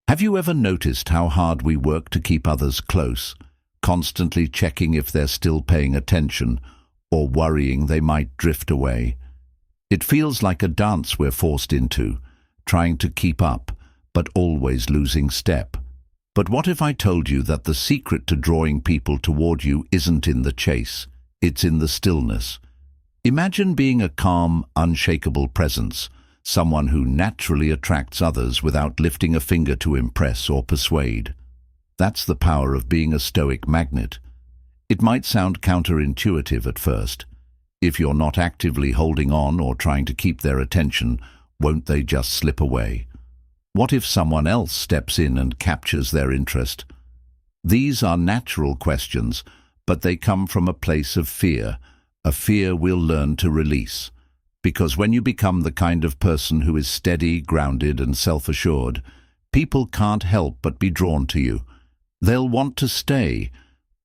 Have you ever noticed how hard we work to keep others close, constantly checking if they're still paying attention or worrying they might drift away? It feels like a dance we're forced into, trying to keep up, but always losing step. But what if I told you that the secret to drawing people toward you isn't in the chase, it's in the stillness? Imagine being a calm, unshakable presence, someone who naturally attracts others without lifting a finger to impress or persuade. That's the power of being a stoic magnet. It might sound counterintuitive at first. If you're not actively holding on or trying to keep their attention, won't they just slip away? What if someone else steps in and captures their interest? These are natural questions, but they come from a place of fear, a fear we'll learn to release. Because when you become the kind of person who is steady, grounded, and self-assured, people can't help but be drawn to you. They'll want to stay,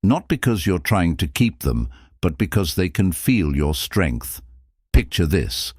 not because you're trying to keep them, but because they can feel your strength. Picture this.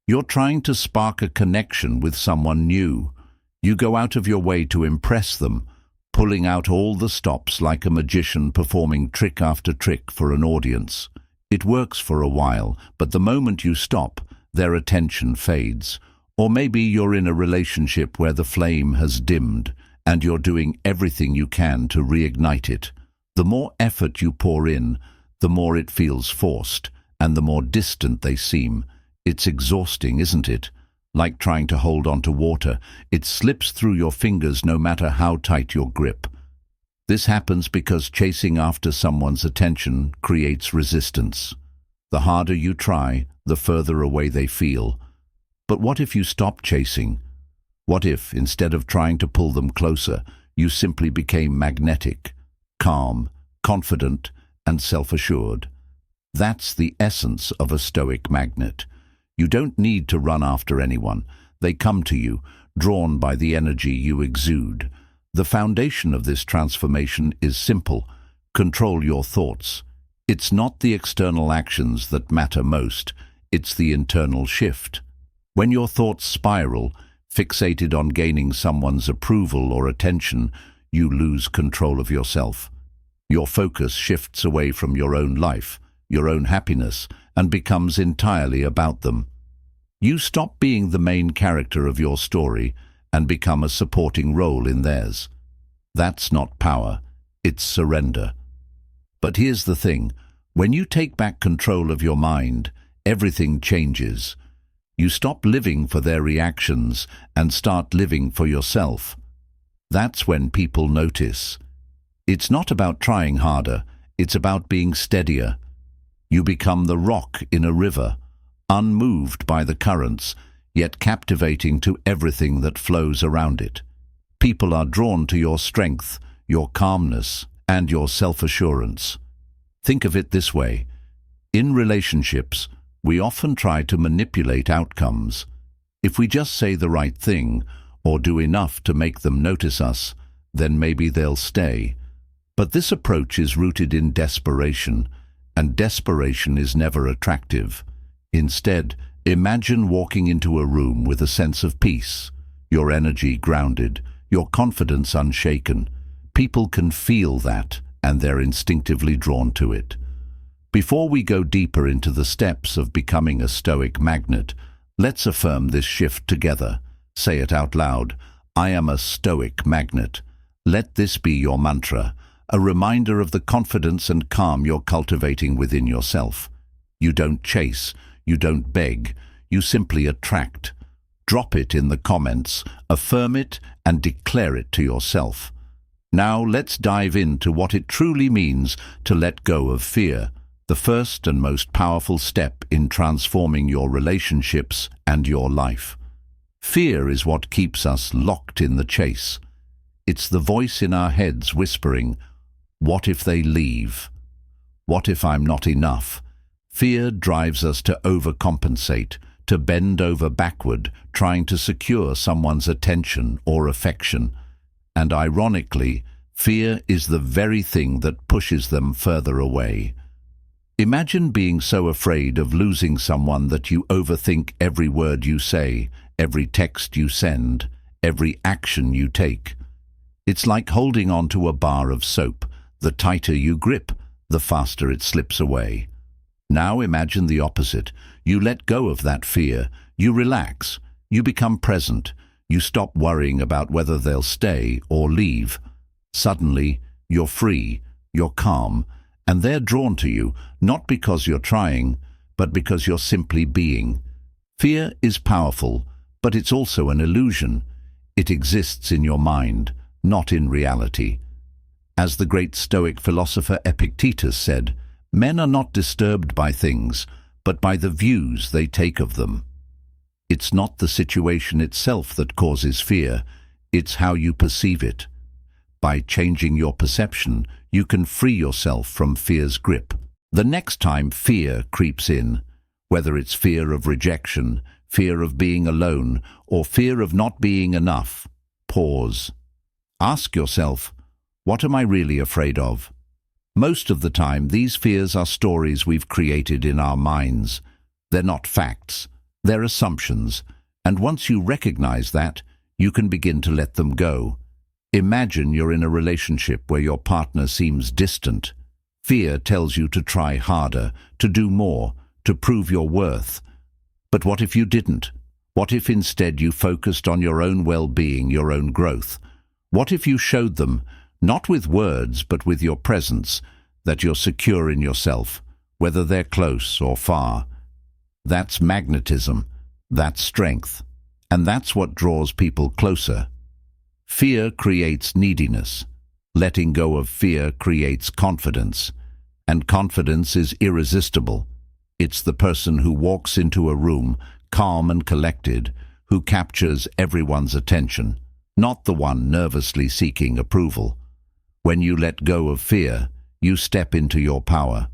You're trying to spark a connection with someone new. You go out of your way to impress them, pulling out all the stops like a magician performing trick after trick for an audience. It works for a while, but the moment you stop, their attention fades. Or maybe you're in a relationship where the flame has dimmed, and you're doing everything you can to reignite it. The more effort you pour in, the more it feels forced, and the more distant they seem. It's exhausting, isn't it? Like trying to hold on to water. It slips through your fingers no matter how tight your grip. This happens because chasing after someone's attention creates resistance. The harder you try, the further away they feel. But what if you stop chasing? What if, instead of trying to pull them closer, you simply became magnetic, calm, confident, and self-assured? That's the essence of a stoic magnet. You don't need to run after anyone. They come to you, drawn by the energy you exude. The foundation of this transformation is simple. Control your thoughts. It's not the external actions that matter most. It's the internal shift. When your thoughts spiral, fixated on gaining someone's approval or attention, you lose control of yourself. Your focus shifts away from your own life, your own happiness, and becomes entirely about them. You stop being the main character of your story and become a supporting role in theirs. That's not power, it's surrender. But here's the thing, when you take back control of your mind, everything changes. You stop living for their reactions and start living for yourself. That's when people notice. It's not about trying harder, it's about being steadier. You become the rock in a river, unmoved by the currents, yet captivating to everything that flows around it. People are drawn to your strength, your calmness, and your self-assurance. Think of it this way. In relationships, we often try to manipulate outcomes. If we just say the right thing, or do enough to make them notice us, then maybe they'll stay. But this approach is rooted in desperation, and desperation is never attractive. Instead, imagine walking into a room with a sense of peace, your energy grounded, your confidence unshaken. People can feel that, and they're instinctively drawn to it. Before we go deeper into the steps of becoming a stoic magnet, let's affirm this shift together. Say it out loud. I am a stoic magnet. Let this be your mantra, a reminder of the confidence and calm you're cultivating within yourself. You don't chase, you don't beg, you simply attract. Drop it in the comments, affirm it, and declare it to yourself. Now let's dive into what it truly means to let go of fear, the first and most powerful step in transforming your relationships and your life. Fear is what keeps us locked in the chase. It's the voice in our heads whispering, "What if they leave? What if I'm not enough?" Fear drives us to overcompensate, to bend over backward, trying to secure someone's attention or affection. And ironically, fear is the very thing that pushes them further away. Imagine being so afraid of losing someone that you overthink every word you say, every text you send, every action you take. It's like holding on to a bar of soap. The tighter you grip, the faster it slips away. Now imagine the opposite. You let go of that fear. You relax. You become present. You stop worrying about whether they'll stay or leave. Suddenly, you're free, you're calm, and they're drawn to you, not because you're trying, but because you're simply being. Fear is powerful, but it's also an illusion. It exists in your mind, not in reality. As the great Stoic philosopher Epictetus said, men are not disturbed by things, but by the views they take of them. It's not the situation itself that causes fear, it's how you perceive it. By changing your perception, you can free yourself from fear's grip. The next time fear creeps in, whether it's fear of rejection, fear of being alone, or fear of not being enough, pause. Ask yourself, what am I really afraid of? Most of the time, these fears are stories we've created in our minds. They're not facts, they're assumptions, and once you recognize that, you can begin to let them go. Imagine you're in a relationship where your partner seems distant. Fear tells you to try harder, to do more, to prove your worth. But what if you didn't? What if instead you focused on your own well-being, your own growth? What if you showed them, not with words but with your presence, that you're secure in yourself, whether they're close or far? That's magnetism, that's strength, and that's what draws people closer. Fear creates neediness. Letting go of fear creates confidence, and confidence is irresistible. It's the person who walks into a room, calm and collected, who captures everyone's attention, not the one nervously seeking approval. When you let go of fear, you step into your power.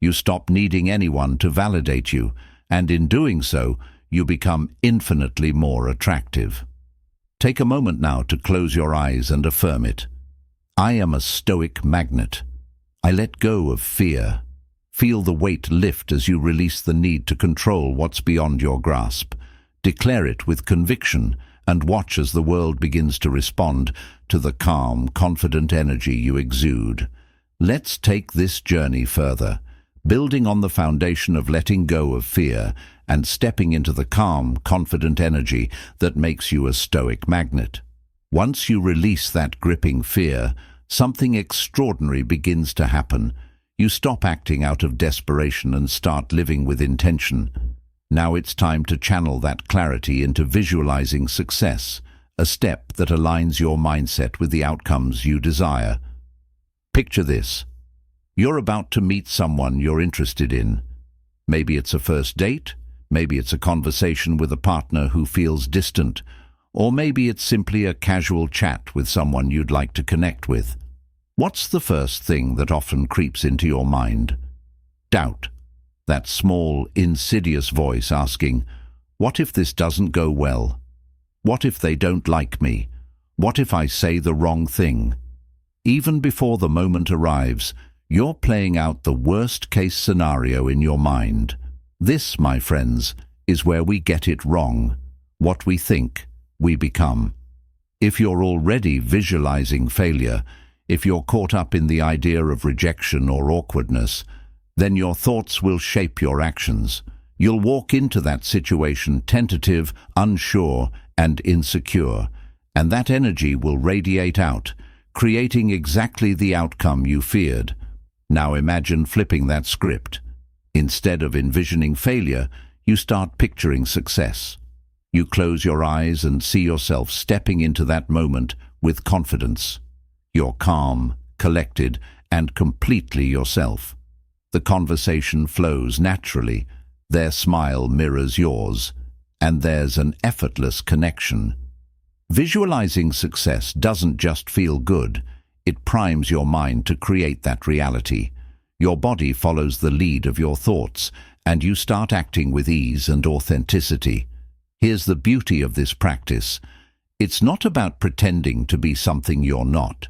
You stop needing anyone to validate you, and in doing so, you become infinitely more attractive. Take a moment now to close your eyes and affirm it. I am a stoic magnet. I let go of fear. Feel the weight lift as you release the need to control what's beyond your grasp. Declare it with conviction and watch as the world begins to respond to the calm, confident energy you exude. Let's take this journey further, building on the foundation of letting go of fear and stepping into the calm, confident energy that makes you a stoic magnet. Once you release that gripping fear, something extraordinary begins to happen. You stop acting out of desperation and start living with intention. Now it's time to channel that clarity into visualizing success, a step that aligns your mindset with the outcomes you desire. Picture this. You're about to meet someone you're interested in. Maybe it's a first date, maybe it's a conversation with a partner who feels distant, or maybe it's simply a casual chat with someone you'd like to connect with. What's the first thing that often creeps into your mind? Doubt. That small, insidious voice asking, what if this doesn't go well? What if they don't like me? What if I say the wrong thing? Even before the moment arrives, you're playing out the worst-case scenario in your mind. This, my friends, is where we get it wrong. What we think, we become. If you're already visualizing failure, if you're caught up in the idea of rejection or awkwardness, then your thoughts will shape your actions. You'll walk into that situation tentative, unsure, and insecure, and that energy will radiate out, creating exactly the outcome you feared. Now imagine flipping that script. Instead of envisioning failure, you start picturing success. You close your eyes and see yourself stepping into that moment with confidence. You're calm, collected, and completely yourself. The conversation flows naturally. Their smile mirrors yours, and there's an effortless connection. Visualizing success doesn't just feel good, it primes your mind to create that reality. Your body follows the lead of your thoughts, and you start acting with ease and authenticity. Here's the beauty of this practice. It's not about pretending to be something you're not.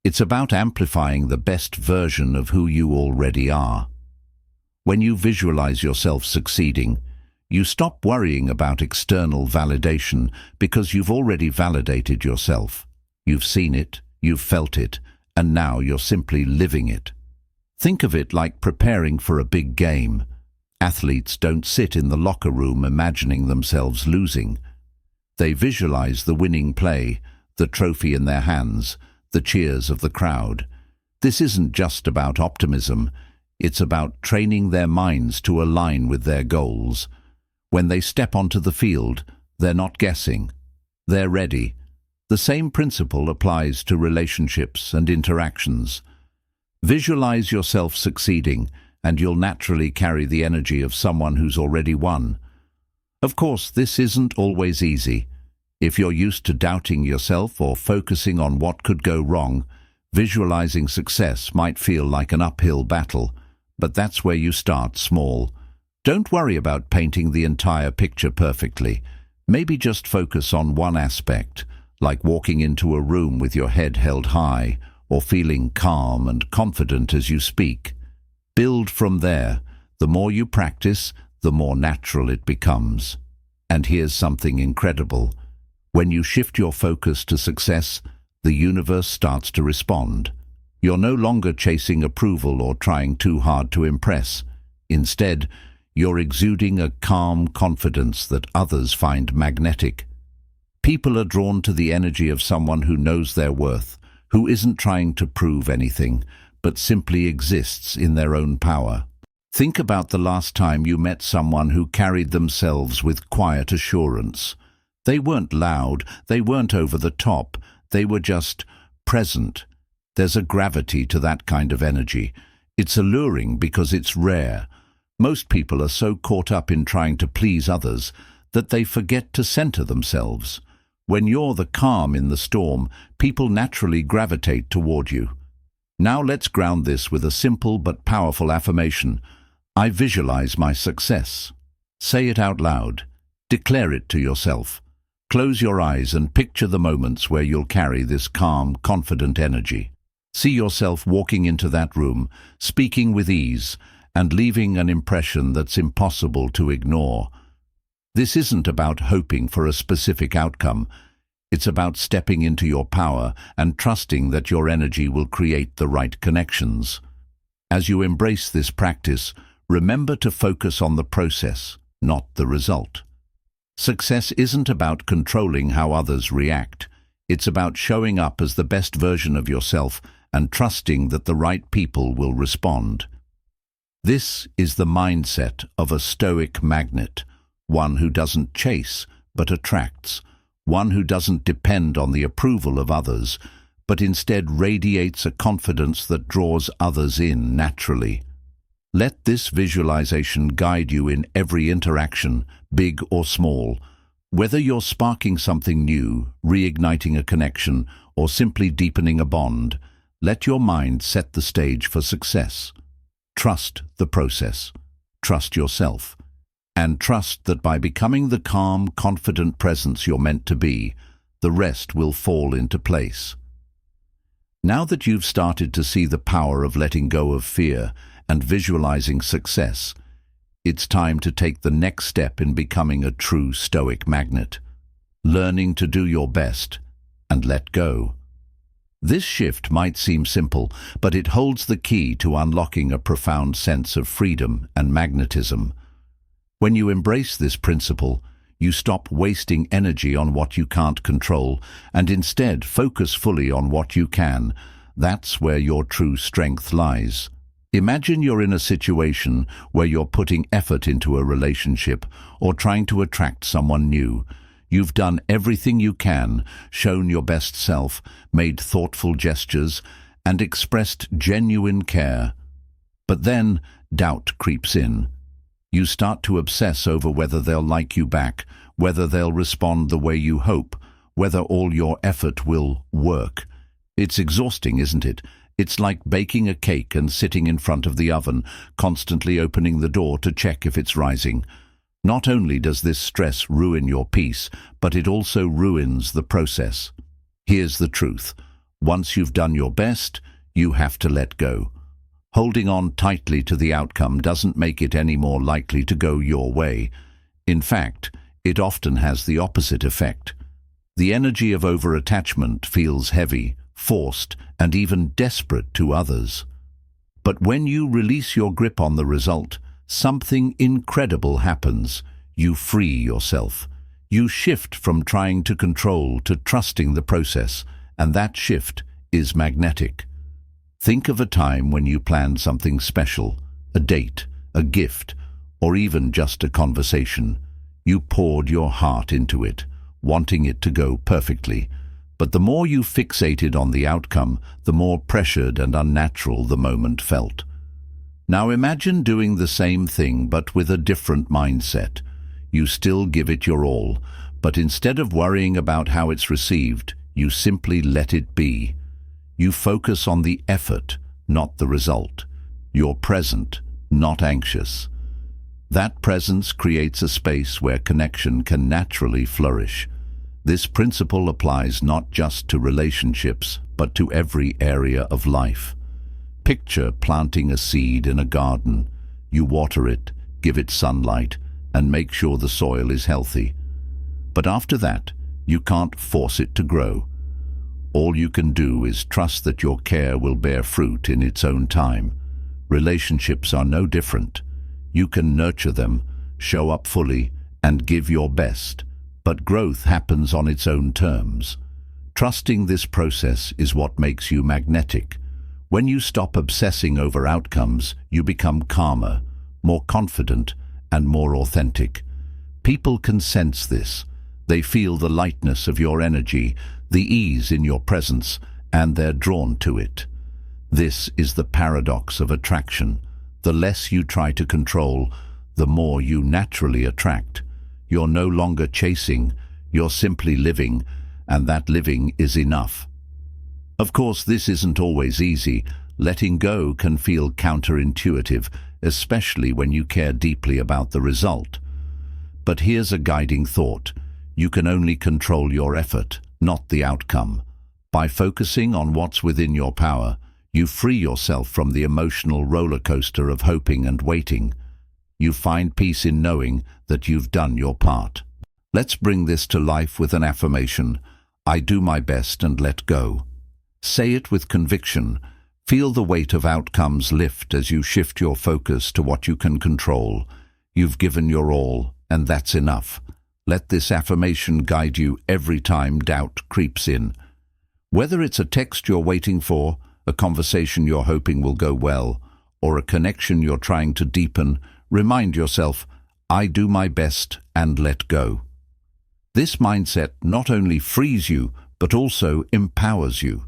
It's about amplifying the best version of who you already are. When you visualize yourself succeeding, you stop worrying about external validation because you've already validated yourself. You've seen it, You've felt it, and now you're simply living it. Think of it like preparing for a big game. Athletes don't sit in the locker room imagining themselves losing. They visualize the winning play, the trophy in their hands, the cheers of the crowd. This isn't just about optimism. It's about training their minds to align with their goals. When they step onto the field, they're not guessing. They're ready. The same principle applies to relationships and interactions. Visualize yourself succeeding, and you'll naturally carry the energy of someone who's already won. Of course, this isn't always easy. If you're used to doubting yourself or focusing on what could go wrong, visualizing success might feel like an uphill battle, but that's where you start small. Don't worry about painting the entire picture perfectly. Maybe just focus on one aspect, like walking into a room with your head held high, or feeling calm and confident as you speak. Build from there. The more you practice, the more natural it becomes. And here's something incredible. When you shift your focus to success, the universe starts to respond. You're no longer chasing approval or trying too hard to impress. Instead, you're exuding a calm confidence that others find magnetic. People are drawn to the energy of someone who knows their worth, who isn't trying to prove anything, but simply exists in their own power. Think about the last time you met someone who carried themselves with quiet assurance. They weren't loud, they weren't over the top, they were just present. There's a gravity to that kind of energy. It's alluring because it's rare. Most people are so caught up in trying to please others that they forget to center themselves. When you're the calm in the storm, people naturally gravitate toward you. Now let's ground this with a simple but powerful affirmation. I visualize my success. Say it out loud. Declare it to yourself. Close your eyes and picture the moments where you'll carry this calm, confident energy. See yourself walking into that room, speaking with ease, and leaving an impression that's impossible to ignore. This isn't about hoping for a specific outcome. It's about stepping into your power and trusting that your energy will create the right connections. As you embrace this practice, remember to focus on the process, not the result. Success isn't about controlling how others react. It's about showing up as the best version of yourself and trusting that the right people will respond. This is the mindset of a stoic magnet, one who doesn't chase but attracts, one who doesn't depend on the approval of others, but instead radiates a confidence that draws others in naturally. Let this visualization guide you in every interaction, big or small. Whether you're sparking something new, reigniting a connection, or simply deepening a bond, let your mind set the stage for success. Trust the process. Trust yourself. And trust that by becoming the calm, confident presence you're meant to be, the rest will fall into place. Now that you've started to see the power of letting go of fear and visualizing success, it's time to take the next step in becoming a true stoic magnet, learning to do your best and let go. This shift might seem simple, but it holds the key to unlocking a profound sense of freedom and magnetism. When you embrace this principle, you stop wasting energy on what you can't control and instead focus fully on what you can. That's where your true strength lies. Imagine you're in a situation where you're putting effort into a relationship or trying to attract someone new. You've done everything you can, shown your best self, made thoughtful gestures, and expressed genuine care. But then doubt creeps in. You start to obsess over whether they'll like you back, whether they'll respond the way you hope, whether all your effort will work. It's exhausting, isn't it? It's like baking a cake and sitting in front of the oven, constantly opening the door to check if it's rising. Not only does this stress ruin your peace, but it also ruins the process. Here's the truth. Once you've done your best, you have to let go. Holding on tightly to the outcome doesn't make it any more likely to go your way. In fact, it often has the opposite effect. The energy of over-attachment feels heavy, forced, and even desperate to others. But when you release your grip on the result, something incredible happens. You free yourself. You shift from trying to control to trusting the process, and that shift is magnetic. Think of a time when you planned something special, a date, a gift, or even just a conversation. You poured your heart into it, wanting it to go perfectly. But the more you fixated on the outcome, the more pressured and unnatural the moment felt. Now imagine doing the same thing but with a different mindset. You still give it your all, but instead of worrying about how it's received, you simply let it be. You focus on the effort, not the result. You're present, not anxious. That presence creates a space where connection can naturally flourish. This principle applies not just to relationships, but to every area of life. Picture planting a seed in a garden. You water it, give it sunlight, and make sure the soil is healthy. But after that, you can't force it to grow. All you can do is trust that your care will bear fruit in its own time. Relationships are no different. You can nurture them, show up fully, and give your best. But growth happens on its own terms. Trusting this process is what makes you magnetic. When you stop obsessing over outcomes, you become calmer, more confident, and more authentic. People can sense this. They feel the lightness of your energy, the ease in your presence, and they're drawn to it. This is the paradox of attraction. The less you try to control, the more you naturally attract. You're no longer chasing, you're simply living, and that living is enough. Of course, this isn't always easy. Letting go can feel counterintuitive, especially when you care deeply about the result. But here's a guiding thought. You can only control your effort, not the outcome. By focusing on what's within your power, you free yourself from the emotional roller coaster of hoping and waiting. You find peace in knowing that you've done your part. Let's bring this to life with an affirmation. I do my best and let go. Say it with conviction. Feel the weight of outcomes lift as you shift your focus to what you can control. You've given your all, and that's enough. Let this affirmation guide you every time doubt creeps in. Whether it's a text you're waiting for, a conversation you're hoping will go well, or a connection you're trying to deepen, remind yourself, I do my best and let go. This mindset not only frees you, but also empowers you.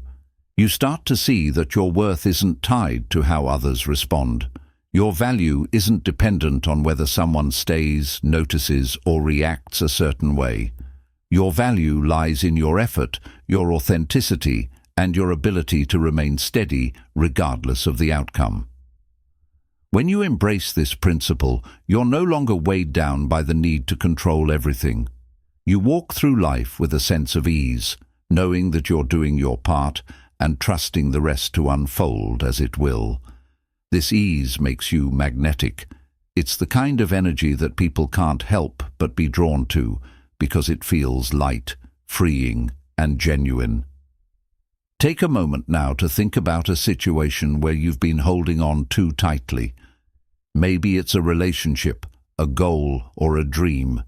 You start to see that your worth isn't tied to how others respond. Your value isn't dependent on whether someone stays, notices, or reacts a certain way. Your value lies in your effort, your authenticity, and your ability to remain steady regardless of the outcome. When you embrace this principle, you're no longer weighed down by the need to control everything. You walk through life with a sense of ease, knowing that you're doing your part and trusting the rest to unfold as it will. This ease makes you magnetic. It's the kind of energy that people can't help but be drawn to because it feels light, freeing, and genuine. Take a moment now to think about a situation where you've been holding on too tightly. Maybe it's a relationship, a goal, or a dream.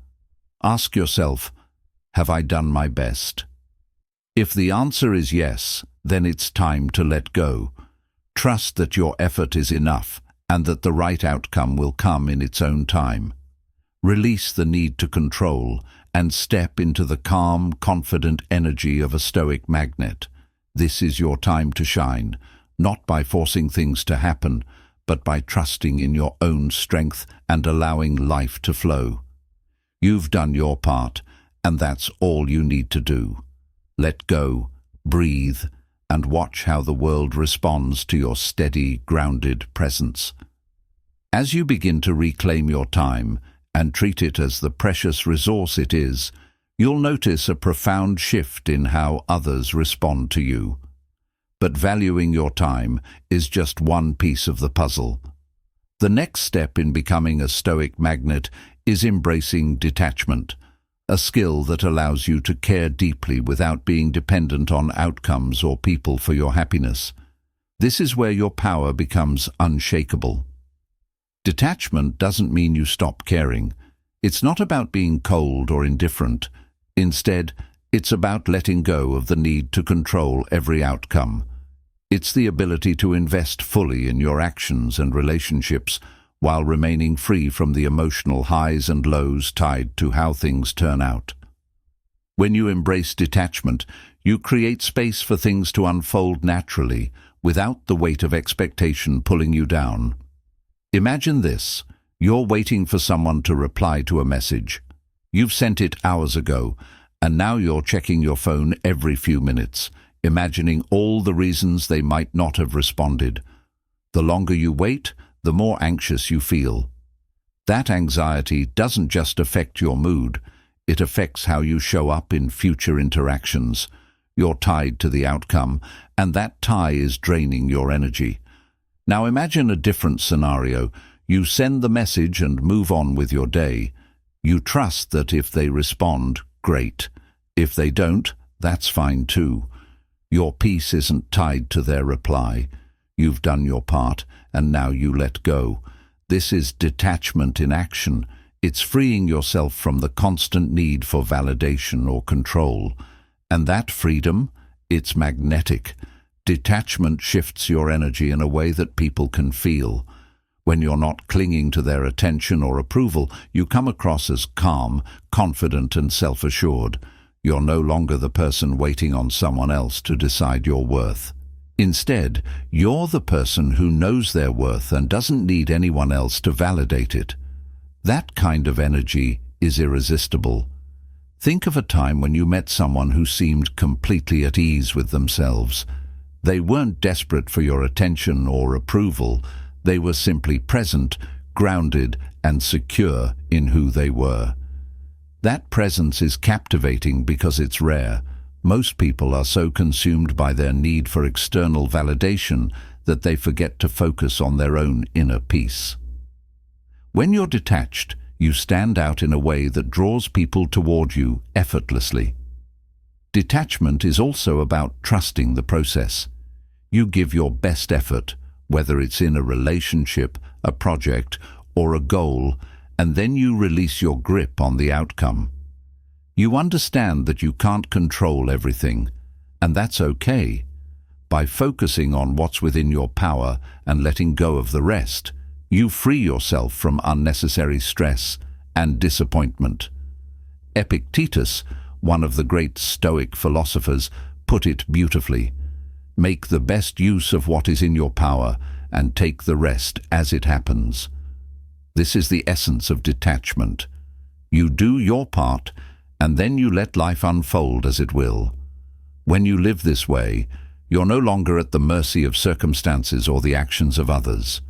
Ask yourself, have I done my best? If the answer is yes, then it's time to let go. Trust that your effort is enough and that the right outcome will come in its own time. Release the need to control and step into the calm, confident energy of a stoic magnet. This is your time to shine, not by forcing things to happen, but by trusting in your own strength and allowing life to flow. You've done your part, and that's all you need to do. Let go, breathe, and watch how the world responds to your steady, grounded presence. As you begin to reclaim your time and treat it as the precious resource it is, you'll notice a profound shift in how others respond to you. But valuing your time is just one piece of the puzzle. The next step in becoming a stoic magnet is embracing detachment. a skill that allows you to care deeply without being dependent on outcomes or people for your happiness. This is where your power becomes unshakable. Detachment doesn't mean you stop caring. It's not about being cold or indifferent. Instead, it's about letting go of the need to control every outcome. It's the ability to invest fully in your actions and relationships while remaining free from the emotional highs and lows tied to how things turn out. When you embrace detachment, you create space for things to unfold naturally, without the weight of expectation pulling you down. Imagine this: you're waiting for someone to reply to a message. You've sent it hours ago, and now you're checking your phone every few minutes, imagining all the reasons they might not have responded. The longer you wait, the more anxious you feel. That anxiety doesn't just affect your mood, it affects how you show up in future interactions. You're tied to the outcome, and that tie is draining your energy. Now imagine a different scenario. You send the message and move on with your day. You trust that if they respond, great. If they don't, that's fine too. Your peace isn't tied to their reply. You've done your part, and now you let go. This is detachment in action. It's freeing yourself from the constant need for validation or control. And that freedom, it's magnetic. Detachment shifts your energy in a way that people can feel. When you're not clinging to their attention or approval, you come across as calm, confident, and self-assured. You're no longer the person waiting on someone else to decide your worth. Instead, you're the person who knows their worth and doesn't need anyone else to validate it. That kind of energy is irresistible. Think of a time when you met someone who seemed completely at ease with themselves. They weren't desperate for your attention or approval. They were simply present, grounded, and secure in who they were. That presence is captivating because it's rare. Most people are so consumed by their need for external validation that they forget to focus on their own inner peace. When you're detached, you stand out in a way that draws people toward you effortlessly. Detachment is also about trusting the process. You give your best effort, whether it's in a relationship, a project, or a goal, and then you release your grip on the outcome. You understand that you can't control everything, and that's okay. By focusing on what's within your power and letting go of the rest, you free yourself from unnecessary stress and disappointment. Epictetus, one of the great Stoic philosophers, put it beautifully: make the best use of what is in your power and take the rest as it happens. This is the essence of detachment. You do your part, and then you let life unfold as it will. When you live this way, you're no longer at the mercy of circumstances or the actions of others.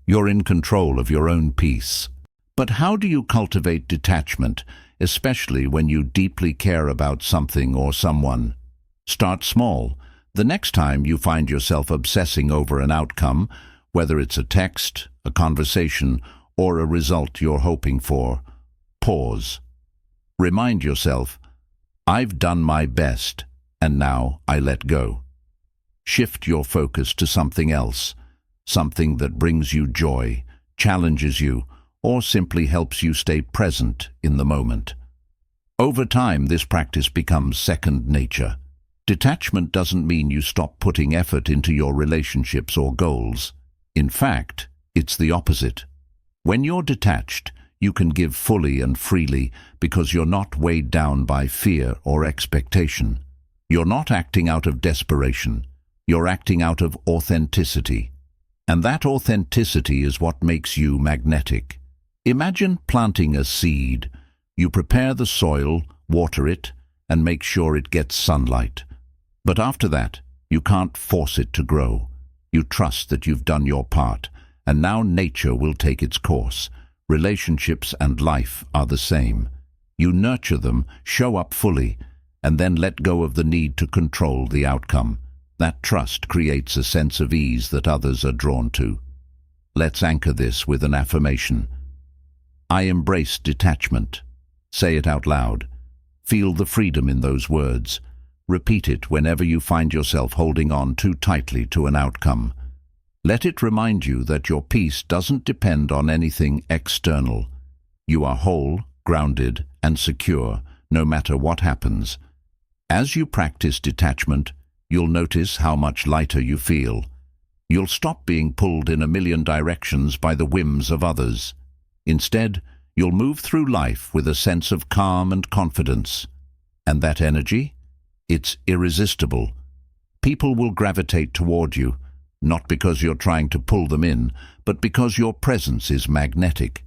You're in control of your own peace. But how do you cultivate detachment, especially when you deeply care about something or someone? Start small. The next time you find yourself obsessing over an outcome, whether it's a text, a conversation, or a result you're hoping for, pause. Remind yourself, I've done my best, and now I let go. Shift your focus to something else, something that brings you joy, challenges you, or simply helps you stay present in the moment. Over time, this practice becomes second nature. Detachment doesn't mean you stop putting effort into your relationships or goals. In fact, it's the opposite. When you're detached, you can give fully and freely because you're not weighed down by fear or expectation. You're not acting out of desperation. You're acting out of authenticity. And that authenticity is what makes you magnetic. Imagine planting a seed. You prepare the soil, water it, and make sure it gets sunlight. But after that, you can't force it to grow. You trust that you've done your part, and now nature will take its course. Relationships and life are the same. You nurture them, show up fully, and then let go of the need to control the outcome. That trust creates a sense of ease that others are drawn to. Let's anchor this with an affirmation. I embrace detachment. Say it out loud. Feel the freedom in those words. Repeat it whenever you find yourself holding on too tightly to an outcome. Let it remind you that your peace doesn't depend on anything external. You are whole, grounded, and secure, no matter what happens. As you practice detachment, you'll notice how much lighter you feel. You'll stop being pulled in a million directions by the whims of others. Instead, you'll move through life with a sense of calm and confidence. And that energy? It's irresistible. People will gravitate toward you, not because you're trying to pull them in, but because your presence is magnetic.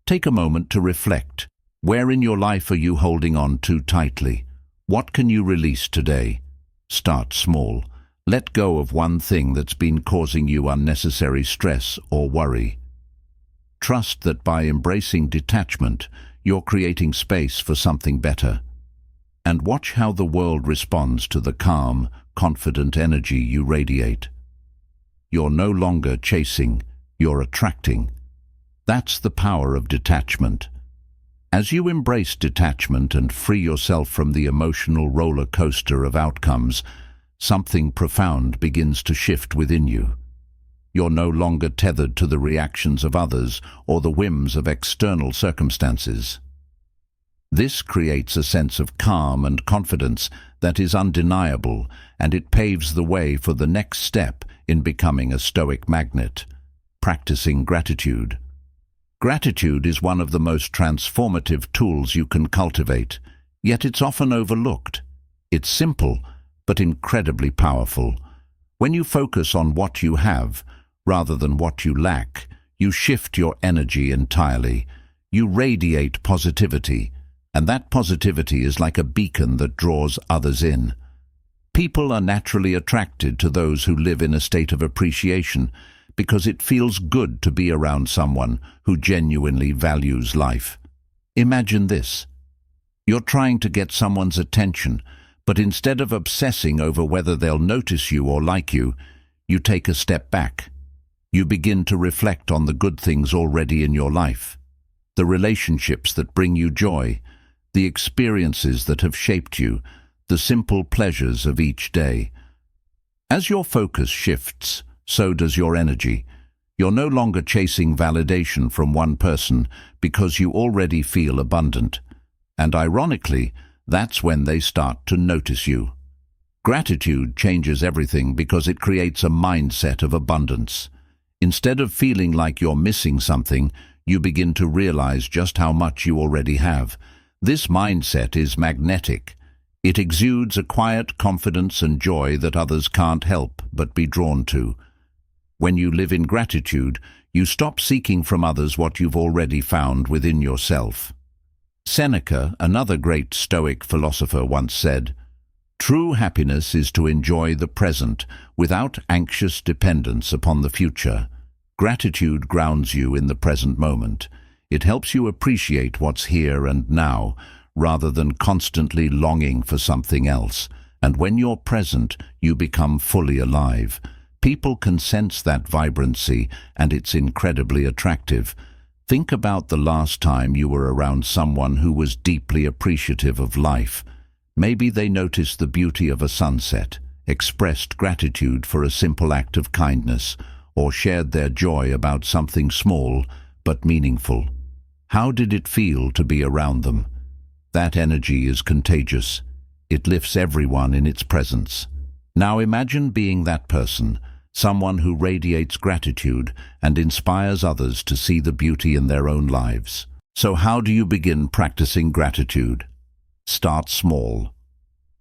Take a moment to reflect. Where in your life are you holding on too tightly? What can you release today? Start small. Let go of one thing that's been causing you unnecessary stress or worry. Trust that by embracing detachment, you're creating space for something better. And watch how the world responds to the calm, confident energy you radiate. You're no longer chasing, you're attracting. That's the power of detachment. As you embrace detachment and free yourself from the emotional roller coaster of outcomes, something profound begins to shift within you. You're no longer tethered to the reactions of others or the whims of external circumstances. This creates a sense of calm and confidence that is undeniable, and it paves the way for the next step in becoming a stoic magnet, practicing gratitude. Gratitude is one of the most transformative tools you can cultivate, yet it's often overlooked. It's simple, but incredibly powerful. When you focus on what you have, rather than what you lack, you shift your energy entirely. You radiate positivity, and that positivity is like a beacon that draws others in. People are naturally attracted to those who live in a state of appreciation because it feels good to be around someone who genuinely values life. Imagine this. You're trying to get someone's attention, but instead of obsessing over whether they'll notice you or like you, you take a step back. You begin to reflect on the good things already in your life, the relationships that bring you joy, the experiences that have shaped you, the simple pleasures of each day. As your focus shifts, so does your energy. You're no longer chasing validation from one person because you already feel abundant. And ironically, that's when they start to notice you. Gratitude changes everything because it creates a mindset of abundance. Instead of feeling like you're missing something, you begin to realize just how much you already have. This mindset is magnetic. It exudes a quiet confidence and joy that others can't help but be drawn to. When you live in gratitude, you stop seeking from others what you've already found within yourself. Seneca, another great Stoic philosopher, once said, "True happiness is to enjoy the present without anxious dependence upon the future." Gratitude grounds you in the present moment. It helps you appreciate what's here and now, rather than constantly longing for something else. And when you're present, you become fully alive. People can sense that vibrancy, and it's incredibly attractive. Think about the last time you were around someone who was deeply appreciative of life. Maybe they noticed the beauty of a sunset, expressed gratitude for a simple act of kindness, or shared their joy about something small but meaningful. How did it feel to be around them? That energy is contagious. It lifts everyone in its presence. Now imagine being that person, someone who radiates gratitude and inspires others to see the beauty in their own lives. So how do you begin practicing gratitude? Start small.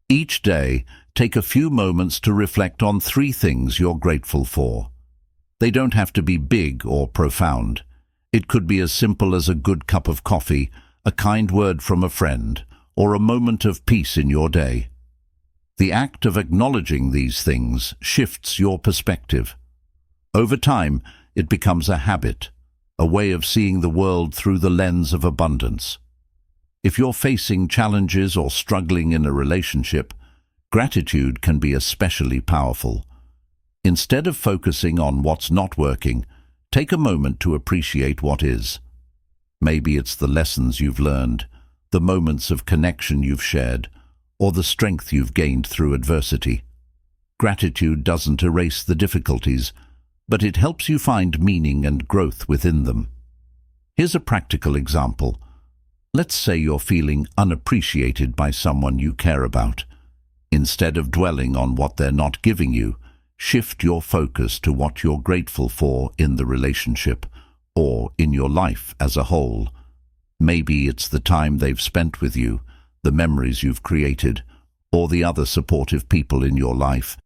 Each day, take a few moments to reflect on 3 things you're grateful for. They don't have to be big or profound. It could be as simple as a good cup of coffee, a kind word from a friend, or a moment of peace in your day. The act of acknowledging these things shifts your perspective. Over time, it becomes a habit, a way of seeing the world through the lens of abundance. If you're facing challenges or struggling in a relationship, gratitude can be especially powerful. Instead of focusing on what's not working, take a moment to appreciate what is. Maybe it's the lessons you've learned, the moments of connection you've shared, or the strength you've gained through adversity. Gratitude doesn't erase the difficulties, but it helps you find meaning and growth within them. Here's a practical example. Let's say you're feeling unappreciated by someone you care about. Instead of dwelling on what they're not giving you, shift your focus to what you're grateful for in the relationship or in your life as a whole. Maybe it's the time they've spent with you, the memories you've created, or the other supportive people in your life.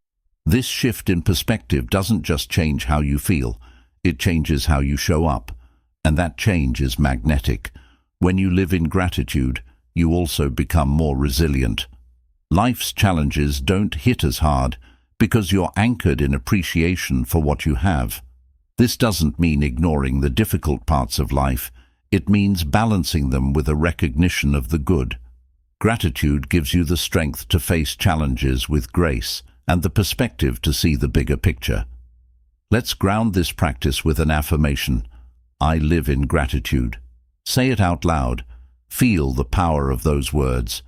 This shift in perspective doesn't just change how you feel, it changes how you show up, and that change is magnetic. When you live in gratitude, you also become more resilient. Life's challenges don't hit as hard because you're anchored in appreciation for what you have. This doesn't mean ignoring the difficult parts of life, it means balancing them with a recognition of the good. Gratitude gives you the strength to face challenges with grace and the perspective to see the bigger picture. Let's ground this practice with an affirmation. I live in gratitude. Say it out loud. Feel the power of those words.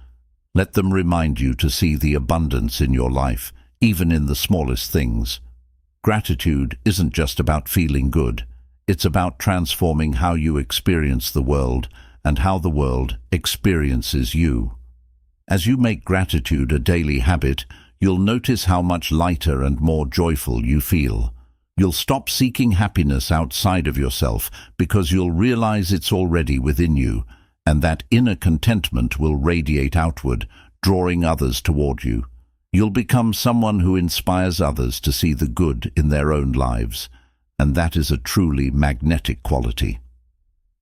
Let them remind you to see the abundance in your life, even in the smallest things. Gratitude isn't just about feeling good. It's about transforming how you experience the world and how the world experiences you. As you make gratitude a daily habit, you'll notice how much lighter and more joyful you feel. You'll stop seeking happiness outside of yourself because you'll realize it's already within you, and that inner contentment will radiate outward, drawing others toward you. You'll become someone who inspires others to see the good in their own lives, and that is a truly magnetic quality.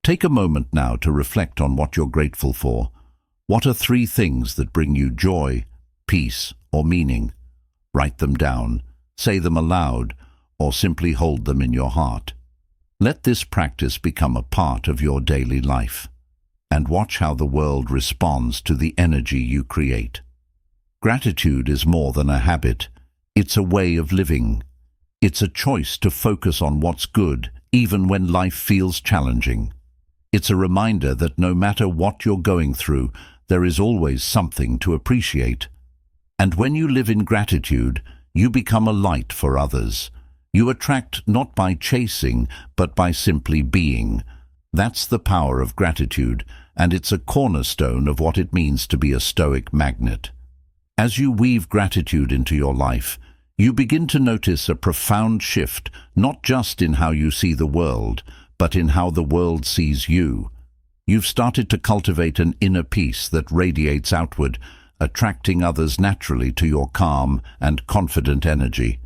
Take a moment now to reflect on what you're grateful for. What are 3 things that bring you joy, peace, or meaning? Write them down, say them aloud, or simply hold them in your heart. Let this practice become a part of your daily life, and watch how the world responds to the energy you create. Gratitude is more than a habit. It's a way of living. It's a choice to focus on what's good, even when life feels challenging. It's a reminder that no matter what you're going through, there is always something to appreciate. And when you live in gratitude, you become a light for others. You attract not by chasing, but by simply being. That's the power of gratitude, and it's a cornerstone of what it means to be a stoic magnet. As you weave gratitude into your life, you begin to notice a profound shift, not just in how you see the world, but in how the world sees you. You've started to cultivate an inner peace that radiates outward, attracting others naturally to your calm and confident energy.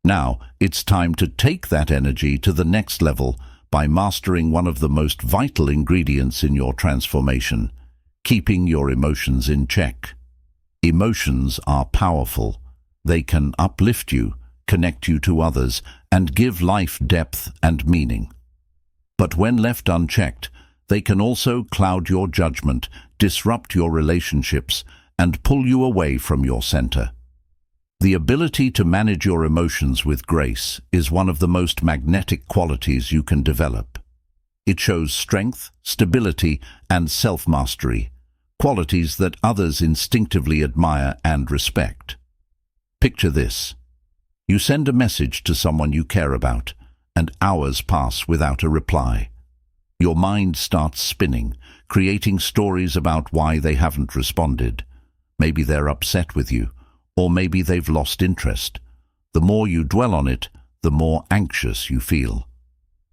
Now, it's time to take that energy to the next level by mastering one of the most vital ingredients in your transformation, keeping your emotions in check. Emotions are powerful. They can uplift you, connect you to others, and give life depth and meaning. But when left unchecked, they can also cloud your judgment, disrupt your relationships, and pull you away from your center. The ability to manage your emotions with grace is one of the most magnetic qualities you can develop. It shows strength, stability, and self-mastery, qualities that others instinctively admire and respect. Picture this. You send a message to someone you care about, and hours pass without a reply. Your mind starts spinning, creating stories about why they haven't responded. Maybe they're upset with you, or maybe they've lost interest. The more you dwell on it, the more anxious you feel.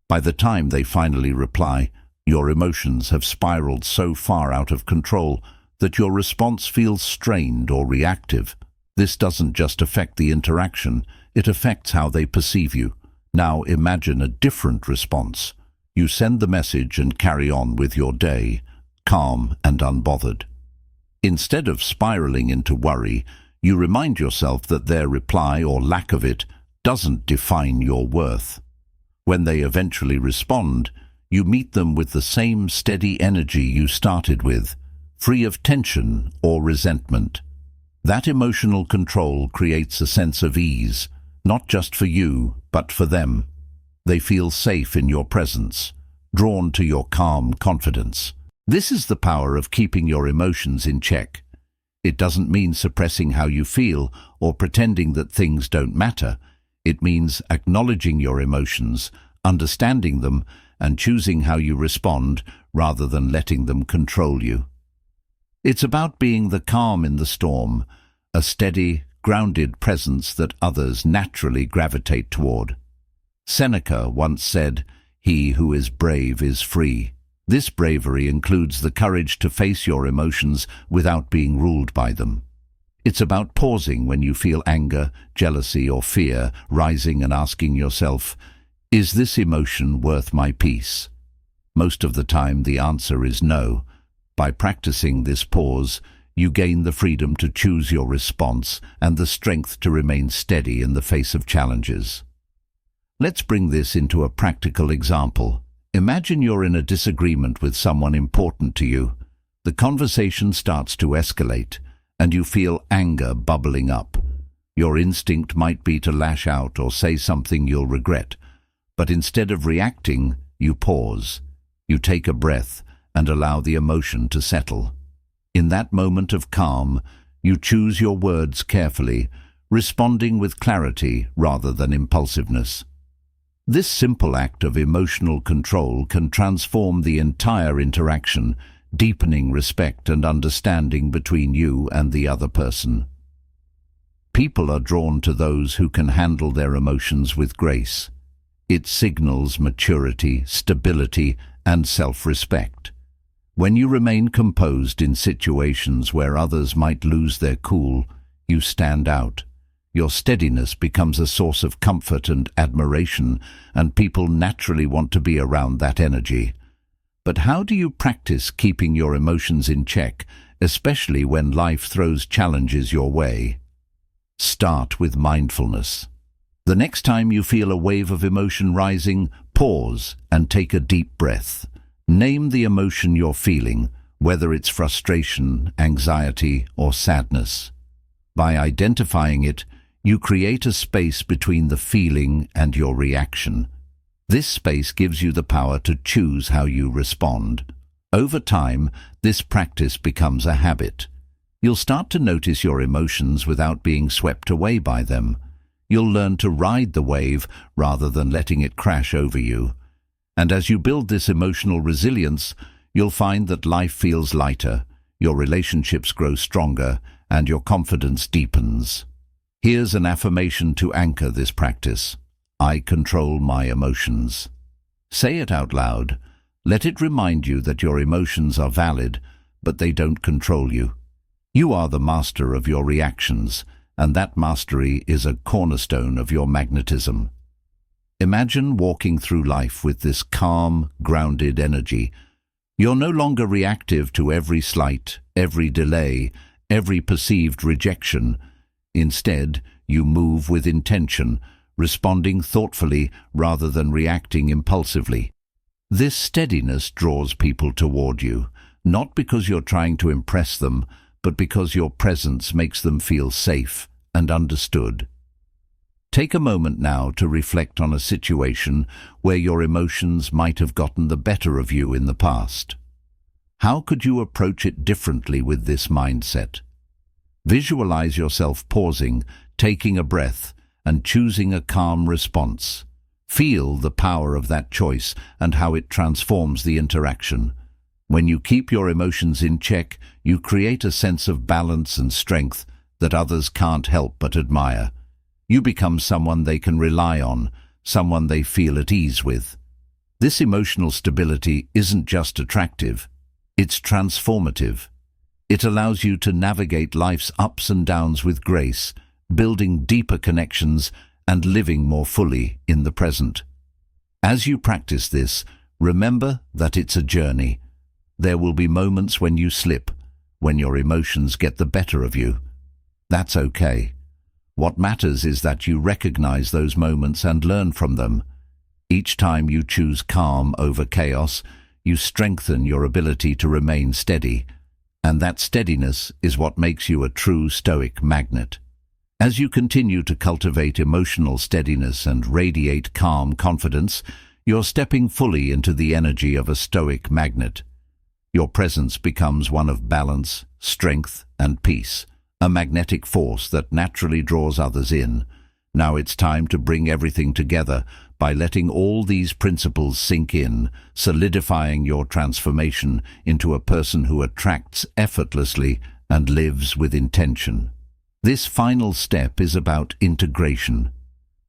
By the time they finally reply, your emotions have spiraled so far out of control that your response feels strained or reactive. This doesn't just affect the interaction, it affects how they perceive you. Now imagine a different response. You send the message and carry on with your day, calm and unbothered. Instead of spiraling into worry, you remind yourself that their reply or lack of it doesn't define your worth. When they eventually respond, you meet them with the same steady energy you started with, free of tension or resentment. That emotional control creates a sense of ease, not just for you, but for them. They feel safe in your presence, drawn to your calm confidence. This is the power of keeping your emotions in check. It doesn't mean suppressing how you feel or pretending that things don't matter. It means acknowledging your emotions, understanding them, and choosing how you respond rather than letting them control you. It's about being the calm in the storm, a steady, grounded presence that others naturally gravitate toward. Seneca once said, "He who is brave is free." This bravery includes the courage to face your emotions without being ruled by them. It's about pausing when you feel anger, jealousy, or fear rising and asking yourself, "Is this emotion worth my peace?" Most of the time the answer is no. By practicing this pause, you gain the freedom to choose your response and the strength to remain steady in the face of challenges. Let's bring this into a practical example. Imagine you're in a disagreement with someone important to you. The conversation starts to escalate, and you feel anger bubbling up. Your instinct might be to lash out or say something you'll regret, but instead of reacting, you pause. You take a breath and allow the emotion to settle. In that moment of calm, you choose your words carefully, responding with clarity rather than impulsiveness. This simple act of emotional control can transform the entire interaction, deepening respect and understanding between you and the other person. People are drawn to those who can handle their emotions with grace. It signals maturity, stability, and self-respect. When you remain composed in situations where others might lose their cool, you stand out. Your steadiness becomes a source of comfort and admiration, and people naturally want to be around that energy. But how do you practice keeping your emotions in check, especially when life throws challenges your way? Start with mindfulness. The next time you feel a wave of emotion rising, pause and take a deep breath. Name the emotion you're feeling, whether it's frustration, anxiety, or sadness. By identifying it, you create a space between the feeling and your reaction. This space gives you the power to choose how you respond. Over time, this practice becomes a habit. You'll start to notice your emotions without being swept away by them. You'll learn to ride the wave rather than letting it crash over you. And as you build this emotional resilience, you'll find that life feels lighter, your relationships grow stronger, and your confidence deepens. Here's an affirmation to anchor this practice. I control my emotions. Say it out loud. Let it remind you that your emotions are valid, but they don't control you. You are the master of your reactions, and that mastery is a cornerstone of your magnetism. Imagine walking through life with this calm, grounded energy. You're no longer reactive to every slight, every delay, every perceived rejection. Instead, you move with intention, responding thoughtfully rather than reacting impulsively. This steadiness draws people toward you, not because you're trying to impress them, but because your presence makes them feel safe and understood. Take a moment now to reflect on a situation where your emotions might have gotten the better of you in the past. How could you approach it differently with this mindset? Visualize yourself pausing, taking a breath, and choosing a calm response. Feel the power of that choice and how it transforms the interaction. When you keep your emotions in check, you create a sense of balance and strength that others can't help but admire. You become someone they can rely on, someone they feel at ease with. This emotional stability isn't just attractive, it's transformative. It allows you to navigate life's ups and downs with grace, building deeper connections and living more fully in the present. As you practice this, remember that it's a journey. There will be moments when you slip, when your emotions get the better of you. That's okay. What matters is that you recognize those moments and learn from them. Each time you choose calm over chaos, you strengthen your ability to remain steady. And that steadiness is what makes you a true Stoic magnet. As you continue to cultivate emotional steadiness and radiate calm confidence, you're stepping fully into the energy of a Stoic magnet. Your presence becomes one of balance, strength, and peace, a magnetic force that naturally draws others in. Now it's time to bring everything together by letting all these principles sink in, solidifying your transformation into a person who attracts effortlessly and lives with intention. This final step is about integration.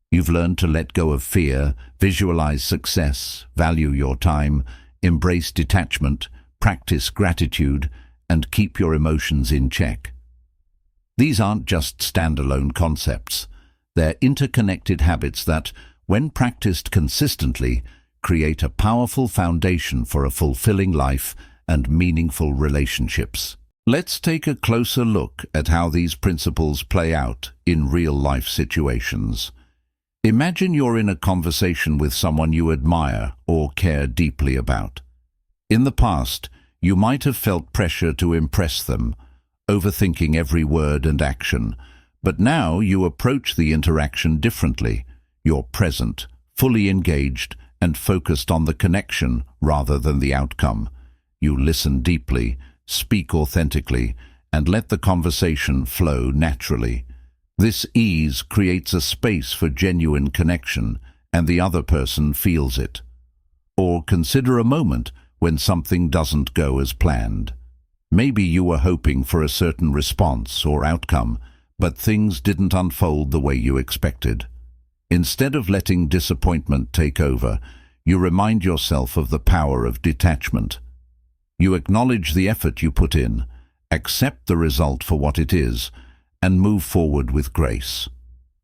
You've learned to let go of fear, visualize success, value your time, embrace detachment, practice gratitude, and keep your emotions in check. These aren't just standalone concepts. They're interconnected habits that, when practiced consistently, create a powerful foundation for a fulfilling life and meaningful relationships. Let's take a closer look at how these principles play out in real-life situations. Imagine you're in a conversation with someone you admire or care deeply about. In the past, you might have felt pressure to impress them, overthinking every word and action, but now you approach the interaction differently. You're present, fully engaged, and focused on the connection rather than the outcome. You listen deeply, speak authentically, and let the conversation flow naturally. This ease creates a space for genuine connection, and the other person feels it. Or consider a moment when something doesn't go as planned. Maybe you were hoping for a certain response or outcome, but things didn't unfold the way you expected. Instead of letting disappointment take over, you remind yourself of the power of detachment. You acknowledge the effort you put in, accept the result for what it is, and move forward with grace.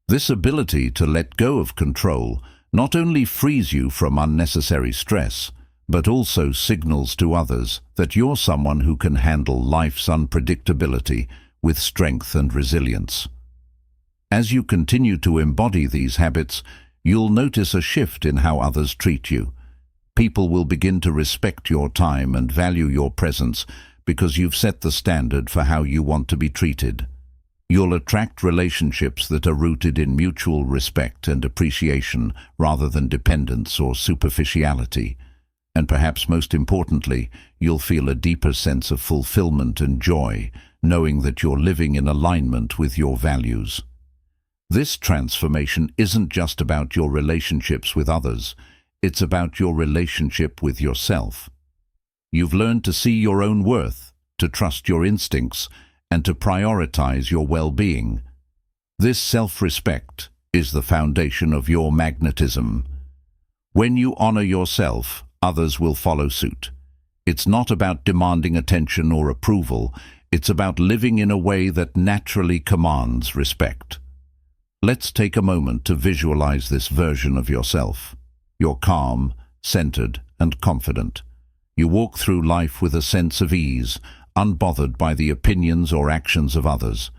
This ability to let go of control not only frees you from unnecessary stress, but also signals to others that you're someone who can handle life's unpredictability with strength and resilience. As you continue to embody these habits, you'll notice a shift in how others treat you. People will begin to respect your time and value your presence because you've set the standard for how you want to be treated. You'll attract relationships that are rooted in mutual respect and appreciation rather than dependence or superficiality. And perhaps most importantly, you'll feel a deeper sense of fulfillment and joy, knowing that you're living in alignment with your values. This transformation isn't just about your relationships with others, it's about your relationship with yourself. You've learned to see your own worth, to trust your instincts, and to prioritize your well-being. This self-respect is the foundation of your magnetism. When you honor yourself, others will follow suit. It's not about demanding attention or approval, it's about living in a way that naturally commands respect. Let's take a moment to visualize this version of yourself. You're calm, centered, and confident. You walk through life with a sense of ease, unbothered by the opinions or actions of others.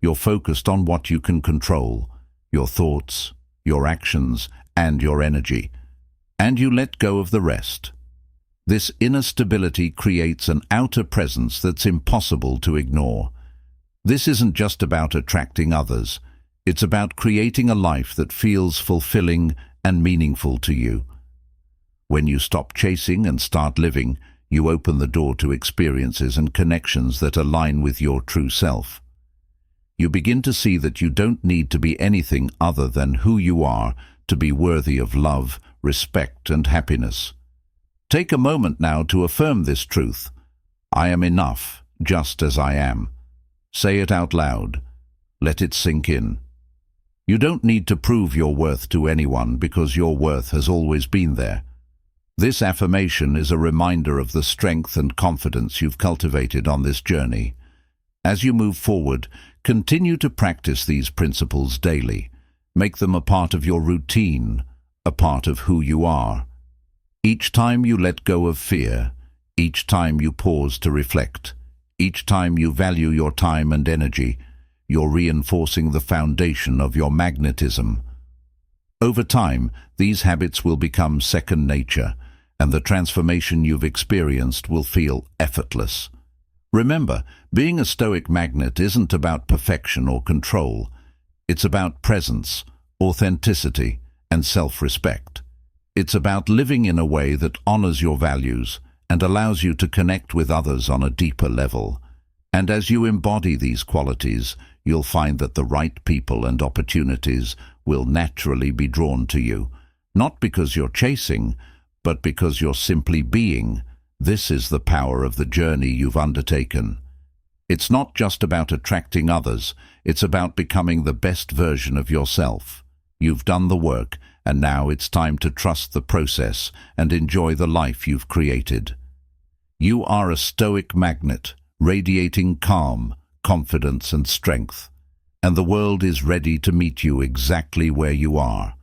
You're focused on what you can control, your thoughts, your actions, and your energy. And you let go of the rest. This inner stability creates an outer presence that's impossible to ignore. This isn't just about attracting others. It's about creating a life that feels fulfilling and meaningful to you. When you stop chasing and start living, you open the door to experiences and connections that align with your true self. You begin to see that you don't need to be anything other than who you are to be worthy of love, respect, and happiness. Take a moment now to affirm this truth. I am enough, just as I am. Say it out loud. Let it sink in. You don't need to prove your worth to anyone because your worth has always been there. This affirmation is a reminder of the strength and confidence you've cultivated on this journey. As you move forward, continue to practice these principles daily. Make them a part of your routine, a part of who you are. Each time you let go of fear, each time you pause to reflect, each time you value your time and energy, you're reinforcing the foundation of your magnetism. Over time, these habits will become second nature, and the transformation you've experienced will feel effortless. Remember, being a Stoic magnet isn't about perfection or control. It's about presence, authenticity, and self-respect. It's about living in a way that honors your values and allows you to connect with others on a deeper level. And as you embody these qualities, you'll find that the right people and opportunities will naturally be drawn to you, not because you're chasing, but because you're simply being. This is the power of the journey you've undertaken. It's not just about attracting others, it's about becoming the best version of yourself. You've done the work, and now it's time to trust the process and enjoy the life you've created. You are a stoic magnet, radiating calm, confidence and strength, and the world is ready to meet you exactly where you are.